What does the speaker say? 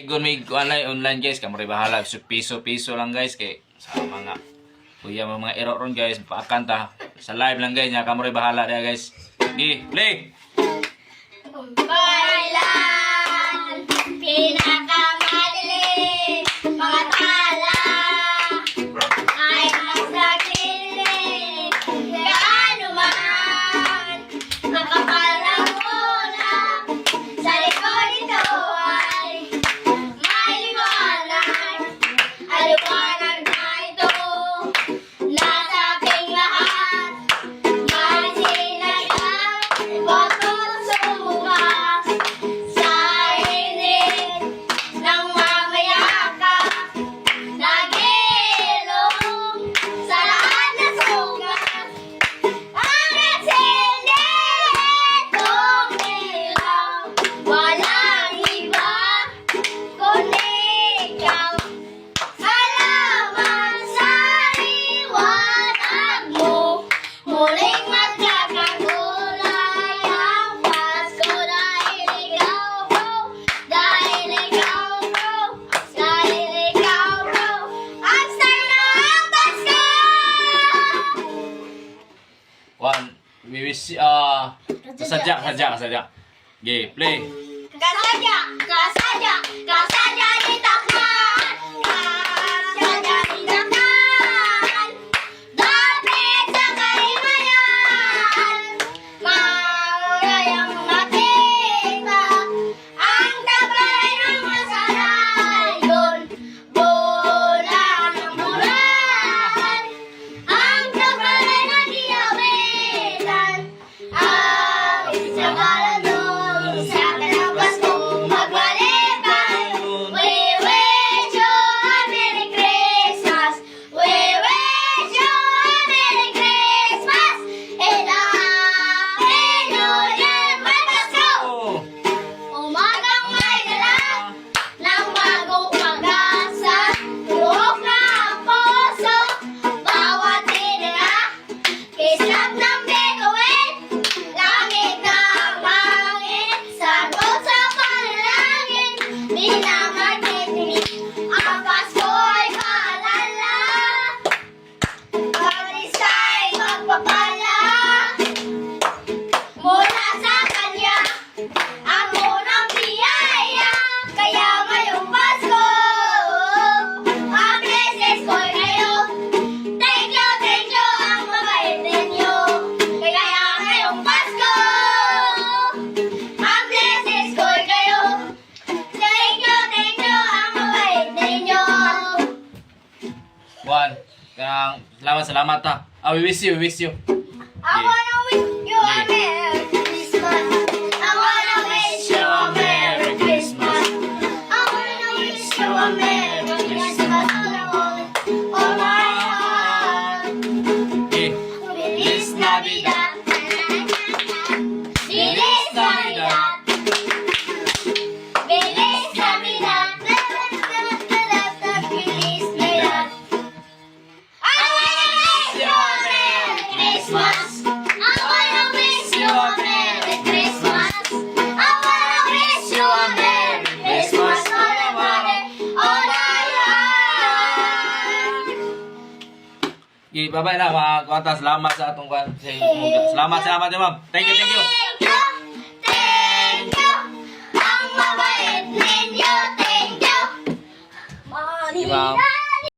kung may online guys, kamoy bahala. So, piso lang guys. Kay sa mga kuya mga error ron guys. Paakanta. Sa live lang guys. Kamoy bahala dia guys. Gi, play! Bailan, pinakamadali, mga tala, ay nasa kilig, gaano man, makapalang mula, sa likod ito ay may liwanag, aliwanag na ito, nasa aking lahat, may sinagang, huwag kong sumukas, sa init ng mamayakap, nag-iilong sa lahat na sugat. Ang nagsindi itong ilaw, walang iba kundi ikaw. Salamat sa liwanag mo, muling magkakakulay ang Pasko dahil ikaw ko, dahil ikaw ko, dahil ikaw ko, ang saya ng Pasko! One, we wish, kasadya. Gi, play! Kasadya, kasadya, kasadya di takman, kasadya di takman, dapit sa kalimayan, maurayang makita, ang taglay ng masarayon, bulan ng bulan, ang taglay ng diyawitan, awit sa galadong, sa kanang Paskong magwalipan. We wish you a Merry Christmas. We wish you a Merry Christmas. And a Happy New Year, my Pasko. Umagang may dala ng bagong pag-asa, buhok na ang puso, bawat tinira, kislap ng bituin, langit na ang hangin, sagot sa panalangin, minamagnific, ang Pasko ay maalala, bawat isa ay magpapala, mula sa Kanya, ang unang biyaya, kaya ngayong Pasko, ang blessings ko'y kayo. Thank you, ang mabait ninyo. Kaya ngayong Pasko, ang blessings ko'y kayo. Thank you, ang mabait ninyo. One, salamat ha. We wish you. I wanna wish you a Merry Christmas. I wanna wish you a Merry Christmas. I wanna wish you a Merry Christmas. Oh my heart. Gi, Feliz Navidad. Feliz Navidad. Feliz Navidad. Feliz Navidad. I wanna wish you a Merry Christmas. I wanna wish you a Merry Christmas. I wanna wish you a Merry Christmas. Oh my heart. gi, bye-bye na mga kwata. Salamat sa atong kwan. Salamat ya ma'am. Thank you. Thank you. Ang mabait ninyo. Thank you. Di ba?